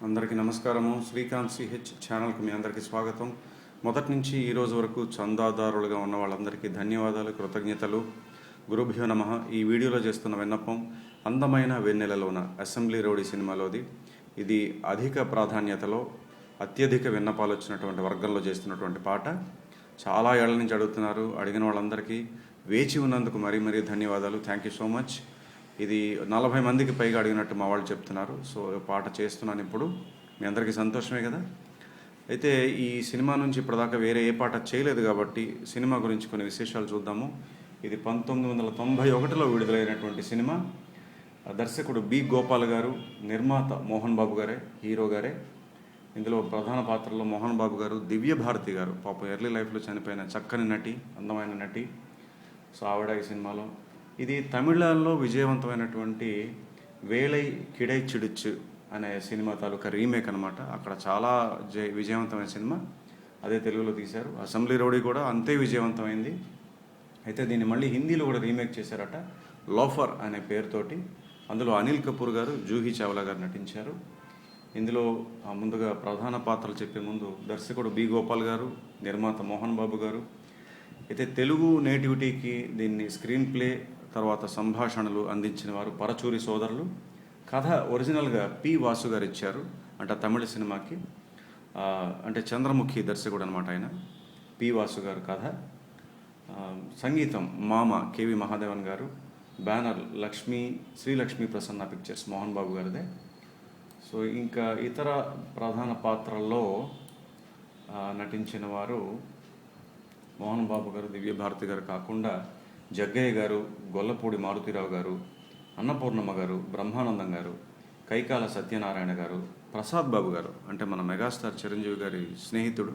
అందరికీ నమస్కారము. శ్రీకాంత్ సిహెచ్ ఛానల్కి మీ అందరికీ స్వాగతం. మొదటి నుంచి ఈ రోజు వరకు చందాదారులుగా ఉన్న వాళ్ళందరికీ ధన్యవాదాలు, కృతజ్ఞతలు. గురుభ్యో నమః. ఈ వీడియోలో చేస్తున్న విన్నపం అందమైన వెన్నెలలోన అసెంబ్లీ రోడ్ సినిమాలోది. ఇది అధిక ప్రాధాన్యతలో అత్యధిక విన్నపాలు వచ్చినటువంటి వర్గంలో చేస్తున్నటువంటి పాట. చాలా ఏళ్ల నుంచి అడుగుతున్నారు. అడిగిన వాళ్ళందరికీ వేచి ఉన్నందుకు మరీ ధన్యవాదాలు. Thank you so much. ఇది 40 మందికి పైగా అడిగినట్టు మా వాళ్ళు చెప్తున్నారు. సో పాట చేస్తున్నాను ఇప్పుడు. మీ అందరికీ సంతోషమే కదా. అయితే ఈ సినిమా నుంచి ఇప్పటిదాకా వేరే ఏ పాట చేయలేదు కాబట్టి సినిమా గురించి కొన్ని విశేషాలు చూద్దాము. ఇది 1991లో విడుదలైనటువంటి సినిమా. దర్శకుడు బి గోపాల్ గారు, నిర్మాత మోహన్ బాబు గారే, హీరో గారే. ఇందులో ప్రధాన పాత్రలో మోహన్ బాబు గారు, దివ్య భారతి గారు, పాపం ఎర్లీ లైఫ్లో చనిపోయిన చక్కని నటి, అందమైన నటి. సో ఆవిడ ఈ సినిమాలో. ఇది తమిళంలో విజయవంతమైనటువంటి వేలై కిడై చిడుచ్చు అనే సినిమా తాలూకా రీమేక్ అనమాట. అక్కడ చాలా విజయవంతమైన సినిమా. అదే తెలుగులో తీశారు. అసెంబ్లీ రౌడీ కూడా అంతే విజయవంతమైంది. అయితే దీన్ని మళ్ళీ హిందీలో కూడా రీమేక్ చేశారట, లోఫర్ అనే పేరుతోటి. అందులో అనిల్ కపూర్ గారు, జూహీ చావ్లా గారు నటించారు. ఇందులో ముందుగా ప్రధాన పాత్రలు చెప్పే ముందు దర్శకుడు బి గోపాల్ గారు, నిర్మాత మోహన్ బాబు గారు. అయితే తెలుగు నేటివిటీకి దీన్ని స్క్రీన్ ప్లే తర్వాత సంభాషణలు అందించిన వారు పరచూరి సోదరులు. కథ ఒరిజినల్గా పి వాసు గారు ఇచ్చారు, అంటే తమిళ సినిమాకి. అంటే చంద్రముఖి దర్శకుడు అనమాట ఆయన. పి వాసు గారు కథ. సంగీతం మామ కేవి మహాదేవన్ గారు. బ్యానర్ శ్రీలక్ష్మీ ప్రసన్న పిక్చర్స్, మోహన్ బాబు గారిదే. సో ఇంకా ఇతర ప్రధాన పాత్రల్లో నటించిన వారు మోహన్ బాబు గారు, దివ్య భారతి గారు కాకుండా జగ్గయ్య గారు, గొల్లపూడి మారుతీరావు గారు, అన్నపూర్ణమ్మ గారు, బ్రహ్మానందం గారు, కైకాల సత్యనారాయణ గారు, ప్రసాద్ బాబు గారు, అంటే మన మెగాస్టార్ చిరంజీవి గారి స్నేహితుడు.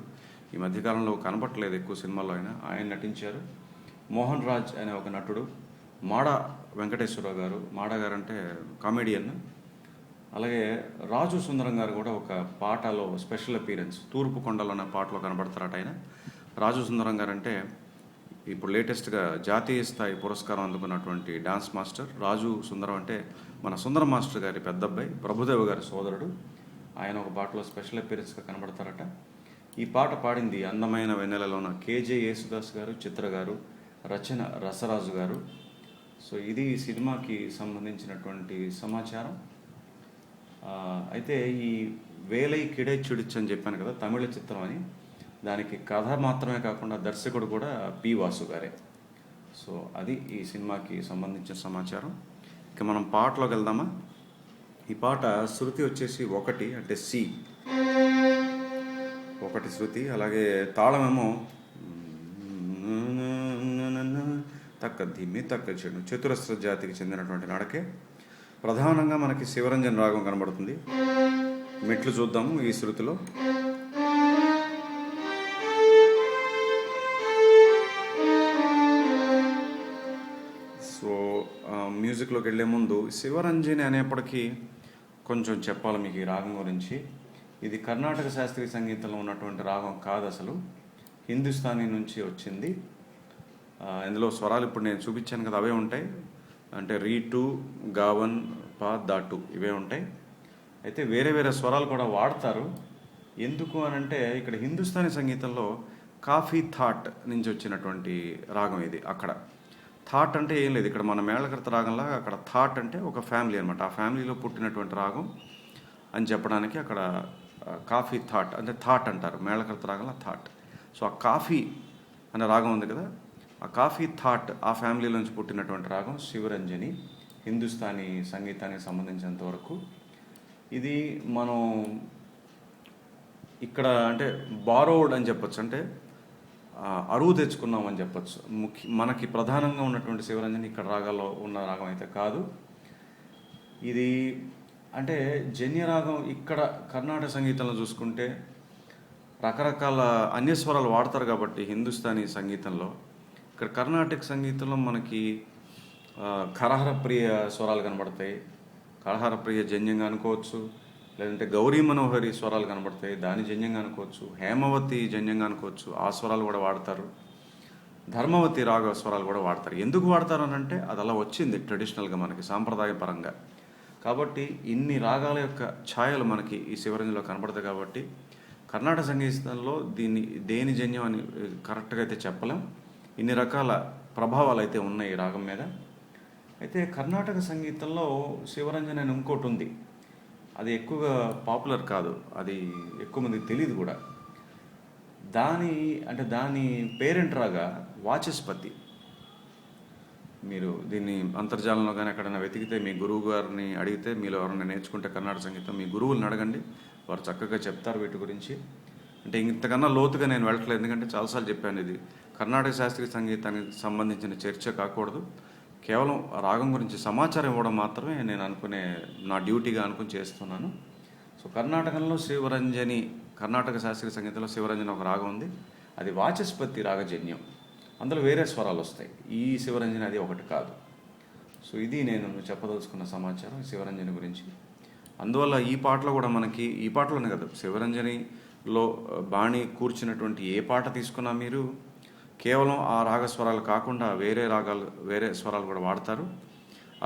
ఈ మధ్యకాలంలో కనపట్టలేదు ఎక్కువ సినిమాల్లో ఆయన నటించారు. మోహన్ రాజ్ అనే ఒక నటుడు. మాడ వెంకటేశ్వరరావు గారు, మాడ గారు అంటే కామెడియన్. అలాగే రాజు సుందరం గారు కూడా ఒక పాటలో స్పెషల్ అపీరెన్స్, తూర్పు కొండలు అనే పాటలో కనబడతారట ఆయన. రాజు సుందరం గారు అంటే ఇప్పుడు లేటెస్ట్గా జాతీయ స్థాయి పురస్కారం అందుకున్నటువంటి డాన్స్ మాస్టర్ రాజు సుందరం. అంటే మన సుందరం మాస్టర్ గారి పెద్ద అబ్బాయి, ప్రభుదేవ్ గారి సోదరుడు. ఆయన ఒక పాటలో స్పెషల్ అపీరెన్స్గా కనబడతారట. ఈ పాట పాడింది అందమైన వెన్నెలలోన కేజే యేసుదాస్ గారు, చిత్ర గారు, రచన రసరాజు గారు. సో ఇది ఈ సినిమాకి సంబంధించినటువంటి సమాచారం. అయితే ఈ వేలై కిడై చిడుచ్చు అని చెప్పాను కదా, తమిళ చిత్రం అని. దానికి కథ మాత్రమే కాకుండా దర్శకుడు కూడా పి వాసు గారే. సో అది ఈ సినిమాకి సంబంధించిన సమాచారం. ఇక మనం పాటలోకి వెళ్దామా. ఈ పాట శృతి వచ్చేసి 1, అంటే సి 1 శృతి. అలాగే తాళమేమో తక్క ధిమ్మి తక్క చెడు, చతురస్ర జాతికి చెందినటువంటి నడకే. ప్రధానంగా మనకి శివరంజన్ రాగం కనబడుతుంది. మెట్లు చూద్దాము ఈ శృతిలో. సో మ్యూజిక్లోకి వెళ్ళే ముందు శివరంజని అనేప్పటికీ కొంచెం చెప్పాలి మీకు ఈ రాగం గురించి. ఇది కర్ణాటక శాస్త్రీయ సంగీతంలో ఉన్నటువంటి రాగం కాదు, అసలు హిందుస్థానీ నుంచి వచ్చింది. ఇందులో స్వరాలు ఇప్పుడు నేను చూపించాను కదా, అవే ఉంటాయి. అంటే రీ2, గావన్, పా, దాటు ఇవే ఉంటాయి. అయితే వేరే వేరే స్వరాలు కూడా వాడతారు. ఎందుకు అని అంటే ఇక్కడ హిందుస్థానీ సంగీతంలో కాఫీ థాట్ నుంచి వచ్చినటువంటి రాగం ఇది. అక్కడ థాట్ అంటే ఏం లేదు, ఇక్కడ మన మేళకర్త రాగంలా అక్కడ థాట్ అంటే ఒక ఫ్యామిలీ అనమాట. ఆ ఫ్యామిలీలో పుట్టినటువంటి రాగం అని చెప్పడానికి అక్కడ కాఫీ థాట్ అంటే థాట్ అంటారు. మేళకర్త రాగంలో థాట్. సో ఆ కాఫీ అనే రాగం ఉంది కదా, ఆ కాఫీ థాట్ ఆ ఫ్యామిలీ నుంచి పుట్టినటువంటి రాగం శివరంజని, హిందుస్థానీ సంగీతానికి సంబంధించినంత వరకు. ఇది మనం ఇక్కడ అంటే బారోడ్ అని చెప్పొచ్చు, అంటే అరువు తెచ్చుకున్నామని చెప్పచ్చు. మనకి ప్రధానంగా ఉన్నటువంటి శివరంజని ఇక్కడ రాగాల్లో ఉన్న రాగం అయితే కాదు. ఇది అంటే జన్యరాగం. ఇక్కడ కర్ణాటక సంగీతంలో చూసుకుంటే రకరకాల అన్యస్వరాలు వాడతారు కాబట్టి హిందుస్థానీ సంగీతంలో. ఇక్కడ కర్ణాటక సంగీతంలో మనకి కరహర ప్రియ స్వరాలు కనబడతాయి. కరహర ప్రియ జన్యంగా అనుకోవచ్చు, లేదంటే గౌరీ మనోహరి స్వరాలు కనబడతాయి, దాని జన్యంగా అనుకోవచ్చు. హేమవతి జన్యంగా అనుకోవచ్చు, ఆ స్వరాలు కూడా వాడతారు. ధర్మవతి రాగ స్వరాలు కూడా వాడతారు. ఎందుకు వాడతారు అని అంటే అది అలా వచ్చింది ట్రెడిషనల్గా మనకి సాంప్రదాయపరంగా. కాబట్టి ఇన్ని రాగాల యొక్క ఛాయలు మనకి ఈ శివరంజనిలో కనబడతాయి. కాబట్టి కర్ణాటక సంగీతంలో దేని జన్యం అని కరెక్ట్గా అయితే చెప్పలేం. ఇన్ని రకాల ప్రభావాలు అయితే ఉన్నాయి ఈ రాగం మీద. అయితే కర్ణాటక సంగీతంలో శివరంజని అని ఇంకోటి ఉంది. అది ఎక్కువగా పాపులర్ కాదు, అది ఎక్కువ మందికి తెలియదు కూడా. దాని పేరెంట్ రాగా వాచస్పతి. మీరు దీన్ని అంతర్జాలంలో కానీ ఎక్కడైనా వెతికితే, మీ గురువు గారిని అడిగితే, మీలో ఎవరైనా నేర్చుకుంటే కర్ణాటక సంగీతం మీ గురువులను అడగండి, వారు చక్కగా చెప్తారు వీటి గురించి. అంటే ఇంతకన్నా లోతుగా నేను వెళ్ళట్లేదు, ఎందుకంటే చాలాసార్లు చెప్పాను, ఇది కర్ణాటక శాస్త్రీయ సంగీతానికి సంబంధించిన చర్చ కాకూడదు. కేవలం రాగం గురించి సమాచారం ఇవ్వడం మాత్రమే నేను నా డ్యూటీగా అనుకుని చేస్తున్నాను. సో కర్ణాటకంలో శివరంజని, కర్ణాటక శాస్త్రీయ సంగీతంలో శివరంజని ఒక రాగం ఉంది. అది వాచస్పతి రాగజన్యం. అందులో వేరే స్వరాలు వస్తాయి. ఈ శివరంజని అది ఒకటి కాదు. సో ఇది నేను చెప్పదలుచుకున్న సమాచారం శివరంజని గురించి. అందువల్ల ఈ పాటలో కూడా ఈ పాటలోనే కదా, శివరంజనిలో బాణి కూర్చున్నటువంటి ఏ పాట తీసుకున్నా మీరు కేవలం ఆ రాగస్వరాలు కాకుండా వేరే స్వరాలు కూడా వాడతారు.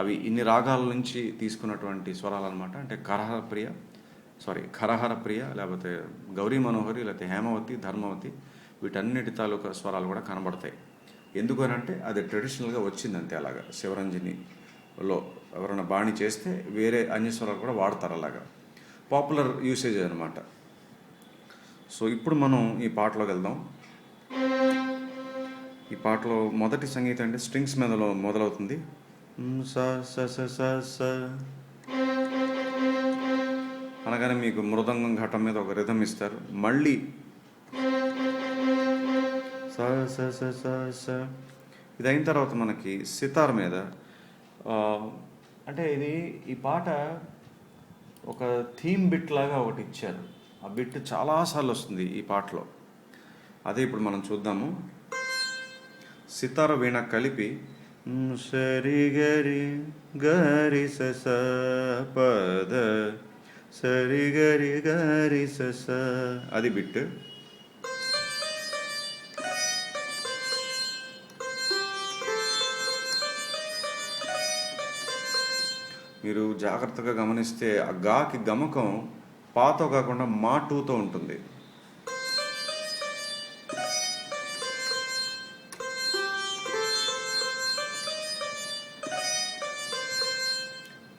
అవి ఇన్ని రాగాల నుంచి తీసుకున్నటువంటి స్వరాలు అనమాట. అంటే ఖరహర ప్రియ, లేకపోతే గౌరీ మనోహరి, లేకపోతే హేమవతి, ధర్మవతి, వీటన్నిటి తాలూకా స్వరాలు కూడా కనబడతాయి. ఎందుకు అని అంటే అది ట్రెడిషనల్గా వచ్చిందంతే. అలాగా శివరంజనిలో ఎవరైనా బాణి చేస్తే వేరే అన్యస్వరాలు కూడా వాడతారు, అలాగా పాపులర్ యూసేజ్ అనమాట. సో ఇప్పుడు మనం ఈ పాటలోకి వెళ్దాం. ఈ పాటలో మొదటి సంగీతం అంటే స్ట్రింగ్స్ మీద మొదలవుతుంది. స స స స స అనగానే మీకు మృదంగం ఘటం మీద ఒక రిథం ఇస్తారు. మళ్ళీ స స స స స ఇది అయిన తర్వాత మనకి సితార్ మీద, అంటే ఈ పాట ఒక థీమ్ బిట్ లాగా ఒకటి ఇచ్చారు. ఆ బిట్ చాలాసార్లు వస్తుంది ఈ పాటలో. అదే ఇప్పుడు మనం చూద్దాము. సితార వీణ కలిపి సరి గరి గరి స పద సరి గరి గరి స అది బిట్. మీరు జాగ్రత్తగా గమనిస్తే ఆ గాకి గమకం పాతో కాకుండా మా టూతో ఉంటుంది.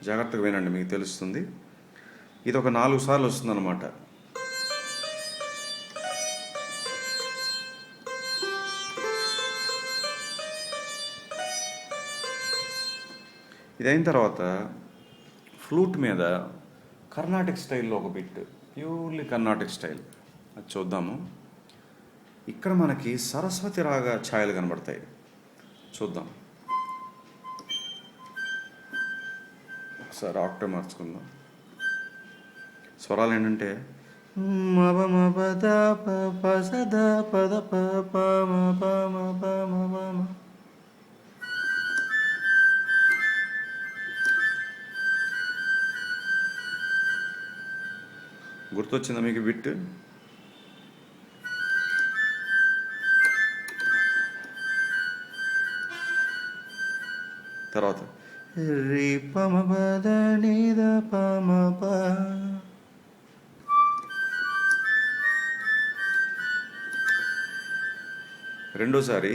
జాగ్రత్తగా వినండి, మీకు తెలుస్తుంది. ఇది ఒక 4 సార్లు వస్తుంది అన్నమాట. ఇది అయిన తర్వాత ఫ్లూట్ మీద కర్ణాటిక్ స్టైల్లో ఒక బిట్, ప్యూర్లీ కర్ణాటిక్ స్టైల్, అది చూద్దాము. ఇక్కడ మనకి సరస్వతి రాగ ఛాయలు కనబడతాయి, చూద్దాం. ఒకసారి ఆక్టేవ్ మార్చుకుందాం. స్వరాలు ఏంటంటే మబ మబ ద ప ప స ద ప ద ప ప మ ప మ ప మ ప మ. గుర్తొచ్చిందా మీకు బిట్? తర్వాత రి ప మ ప ద ని ద ప మ ప. రెండోసారి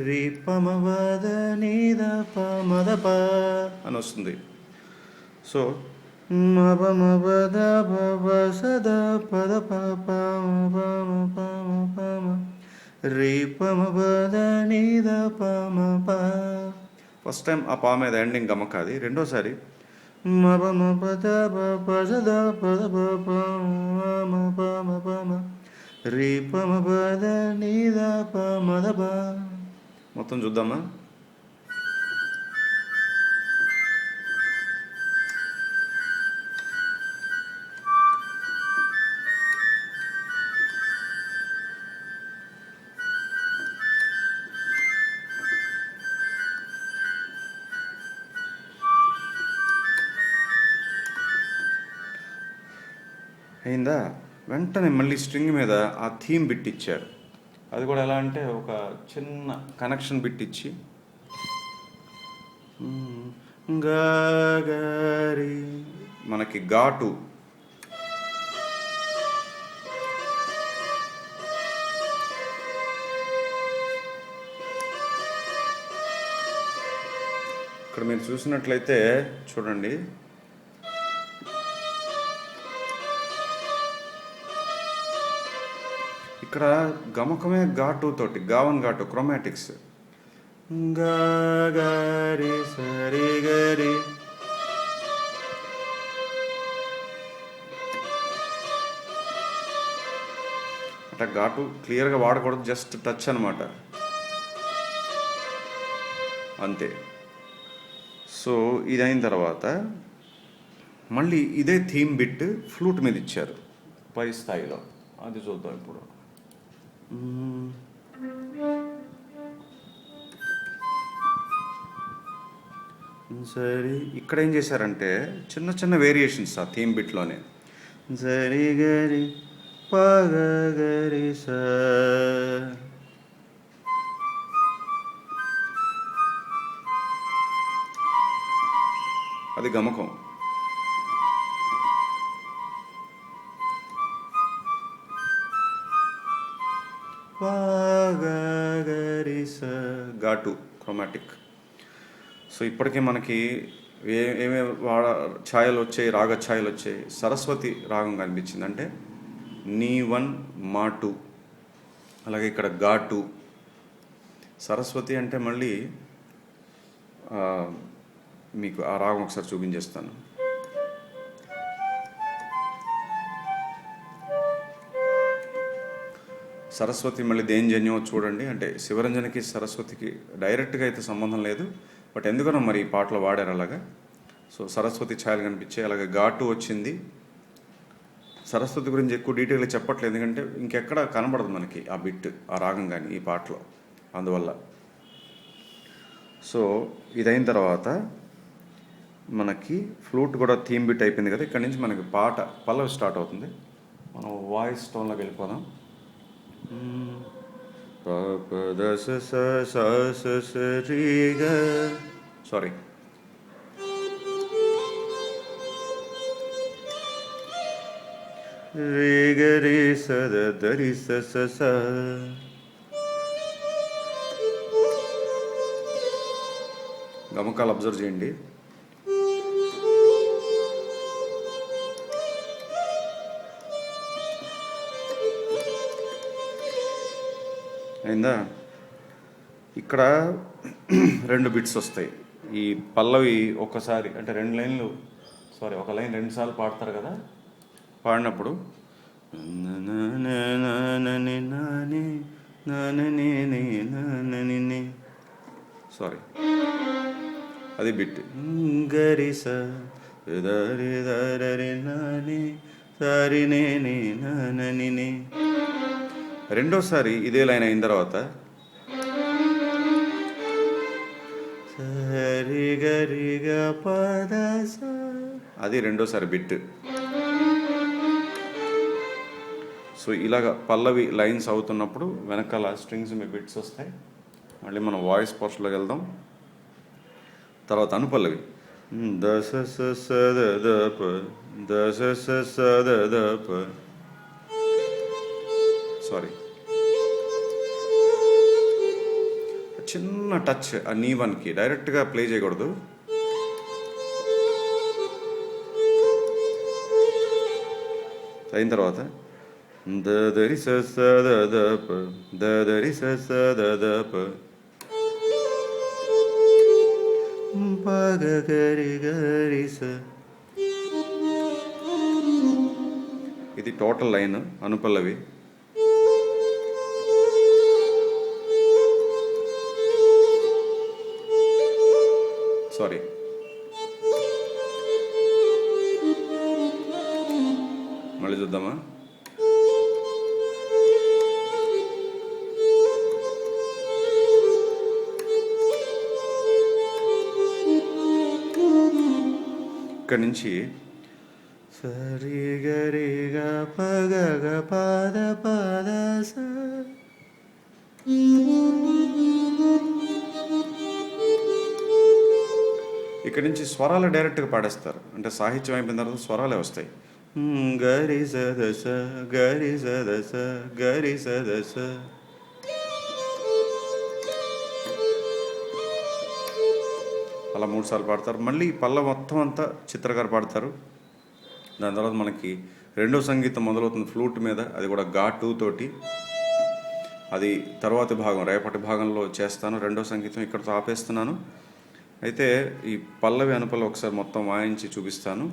రి ప మ ప ద ని ద ప మ ద ప అని వస్తుంది. సో మ ప మ ప ద ప ప స ద ప ద ప ప మ ప మ ప మ ప మ రి ప మ ప ద ని ద ప మ ప. ఫస్ట్ టైం ఆ పా మీద ఎండింగ్ గమకాది. రెండోసారి మ ప మ ప ద ప ప స ద ప ద ప ప మ ప మ ప మ రి ప మ ప ద ని ద ప మ ద ప. మొత్తం చూద్దామా? అయిందా? వెంటనే మళ్ళీ స్ట్రింగ్ మీద ఆ థీమ్ బిట్ ఇచ్చారు. అది కూడా ఎలా అంటే ఒక చిన్న కనెక్షన్ బిట్ ఇచ్చి గారి మనకి ఘాటు ఇక్కడ మీరు చూసినట్లయితే చూడండి, ఇక్కడ గమకమే ఘాటు తోటి గావన్ ఘాటు క్రోమాటిక్స్ గారి సరి గరి అట్లా ఘాటు క్లియర్గా వాడకూడదు, జస్ట్ టచ్ అనమాట అంతే. సో ఇది అయిన తర్వాత మళ్ళీ ఇదే థీమ్ బిట్ ఫ్లూట్ మీద ఇచ్చారు పై స్థాయిలో, అది చూద్దాం ఇప్పుడు. సరే ఇక్కడ ఏం చేశారంటే చిన్న చిన్న వేరియేషన్స్ ఆ థీమ్ బిట్లోనే సరి గరి పగ గరి స, అది గమకం. ఘాటు క్రోమాటిక్. సో ఇప్పటికే మనకి ఏమేమి ఛాయలు వచ్చాయి, రాగ ఛాయలు వచ్చాయి. సరస్వతి రాగం కనిపించింది, అంటే నీ వన్ మా టూ. అలాగే ఇక్కడ ఘాటు. సరస్వతి అంటే మళ్ళీ మీకు ఆ రాగం ఒకసారి చూపించేస్తాను. సరస్వతి మళ్ళీ దేని జన్యం చూడండి, అంటే శివరంజనికి సరస్వతికి డైరెక్ట్గా అయితే సంబంధం లేదు, బట్ ఎందుకనో మరి ఈ పాటలో వాడారు అలాగా. సో సరస్వతి ఛాయలు కనిపించాయి. అలాగే ఘాటు వచ్చింది. సరస్వతి గురించి ఎక్కువ డీటెయిల్గా చెప్పట్లేదు, ఎందుకంటే ఇంకెక్కడ కనబడదు మనకి ఆ బిట్, ఆ రాగం కానీ ఈ పాటలో, అందువల్ల. సో ఇదైన తర్వాత మనకి ఫ్లూట్ కూడా థీమ్ బిట్ అయిపోయింది కదా. ఇక్కడ నుంచి మనకి పాట పల్లవి స్టార్ట్ అవుతుంది. మనం వాయిస్ టోన్లోకి వెళ్ళిపోదాం. సారీ, రే గరి సద దరి స. గమకాలు అబ్జర్వ్ చేయండి. అయిందా? ఇక్కడ 2 బిట్స్ వస్తాయి. ఈ పల్లవి ఒక్కసారి అంటే 2 లైన్లు, సారీ ఒక లైన్ 2 సార్లు పాడతారు కదా. పాడినప్పుడు సారీ అది బిట్. గరిస దరి దరి నాని సరి నే నని. రెండోసారి ఇదే లైన్ అయిన తర్వాత సరి గరి గ పద స, అది రెండోసారి బిట్. సో ఇలాగ పల్లవి లైన్స్ అవుతున్నప్పుడు వెనకాల స్ట్రింగ్స్ మీ బిట్స్ వస్తాయి. మళ్ళీ మనం వాయిస్ పోర్షన్లోకి వెళ్దాం. తర్వాత అనుపల్లవి దశ స ద ద ప, దశ స ద ద ప, సారీ చిన్న టచ్ ఆ నీ వన్కి డైరెక్ట్గా ప్లే చేయకూడదు. అయిన తర్వాత ద దరి స స ద ద ప, ద దరి స స ద ద ప, ప గ గరి గరి స. ఇది టోటల్ లైన్ అనుపల్లవి. సారీ మళ్ళీ చూద్దామా. ఇక్కడి నుంచి సరి గరి గ పగ గ పద పద స. ఇక్కడి నుంచి స్వరాలు డైరెక్ట్గా పాడేస్తారు, అంటే సాహిత్యం అయిపోయిన తర్వాత స్వరాలే వస్తాయి. గరి సదస గరి సదస గరి సదస. అలా 3 సార్లు పాడతారు. మళ్ళీ పల్ల మొత్తం అంతా చిత్రగారు పాడతారు. దాని తర్వాత మనకి రెండో సంగీతం మొదలవుతుంది ఫ్లూట్ మీద, అది కూడా గా 2 తోటి. అది తర్వాతి భాగం, రేపటి భాగంలో చేస్తాను. రెండో సంగీతం ఇక్కడితో ఆపేస్తున్నాను. అయితే ఈ పల్లవి అనుపల్లవి ఒకసారి మొత్తం వాయించి చూపిస్తాను.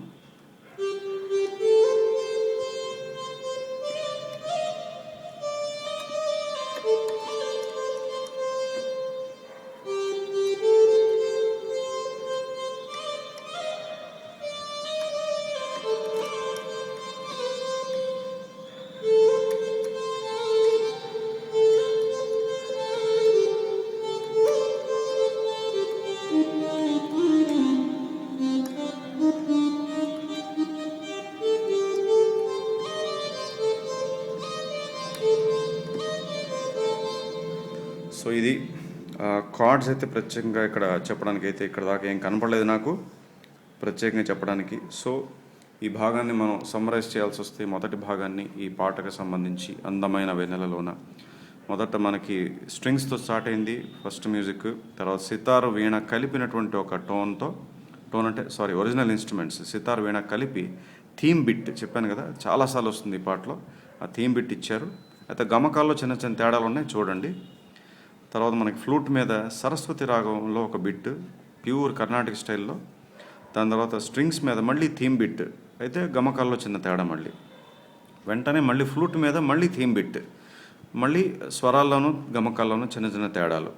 సో ఇది కార్డ్స్ అయితే ప్రత్యేకంగా ఇక్కడ చెప్పడానికి అయితే ఇక్కడ దాకా ఏం కనపడలేదు నాకు ప్రత్యేకంగా చెప్పడానికి. సో ఈ భాగాన్ని మనం సమ్మరైజ్ చేయాల్సి వస్తే, మొదటి భాగాన్ని ఈ పాటకు సంబంధించి అందమైన వెన్నెలలోన మొదట మనకి స్ట్రింగ్స్తో స్టార్ట్ అయింది ఫస్ట్ మ్యూజిక్. తర్వాత సితారు వీణ కలిపినటువంటి ఒక టోన్ అంటే ఒరిజినల్ ఇన్స్ట్రుమెంట్స్ సితార్ వీణ కలిపి థీమ్ బిట్ చెప్పాను కదా, చాలాసార్లు వస్తుంది ఈ పాటలో. ఆ థీమ్ బిట్ ఇచ్చారు. అయితే గమకాల్లో చిన్న చిన్న తేడాలు ఉన్నాయి, చూడండి. తర్వాత మనకి ఫ్లూట్ మీద సరస్వతి రాగంలో ఒక బిట్, ప్యూర్ కర్ణాటక స్టైల్లో. దాని తర్వాత స్ట్రింగ్స్ మీద మళ్ళీ థీమ్ బిట్, అయితే గమకాల్లో చిన్న తేడా. మళ్ళీ వెంటనే మళ్ళీ ఫ్లూట్ మీద మళ్ళీ థీమ్ బిట్, మళ్ళీ స్వరాల్లోనూ గమకాల్లోనూ చిన్న చిన్న తేడాలు.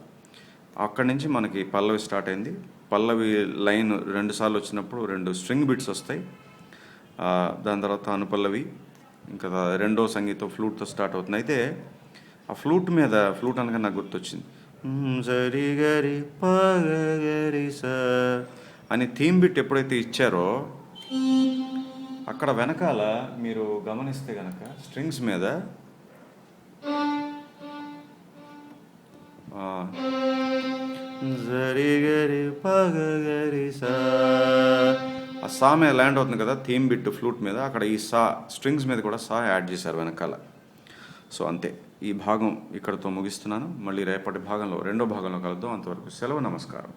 అక్కడి నుంచి మనకి పల్లవి స్టార్ట్ అయింది. పల్లవి లైన్ 2 సార్లు వచ్చినప్పుడు 2 స్ట్రింగ్ బిట్స్ వస్తాయి. దాని తర్వాత అనుపల్లవి, ఇంకా రెండో సంగీతం ఫ్లూట్తో స్టార్ట్ అవుతుంది. అయితే ఆ ఫ్లూట్ అనగా నాకు గుర్తొచ్చింది, సరి గరి పగ గరి స అని థీమ్ బిట్ ఎప్పుడైతే ఇచ్చారో అక్కడ వెనకాల మీరు గమనిస్తే కనుక స్ట్రింగ్స్ మీద సరి గరి పగ గరి స, ఆ సా మీద ల్యాండ్ అవుతుంది కదా థీమ్ బిట్ ఫ్లూట్ మీద, అక్కడ ఈ సా స్ట్రింగ్స్ మీద కూడా సా యాడ్ చేశారు వెనకాల. సో అంతే, ఈ భాగం ఇక్కడితో ముగిస్తున్నాను. మళ్ళీ రేపటి భాగంలో రెండో భాగంలో కలుద్దాం. అంతవరకు సెలవు, నమస్కారం.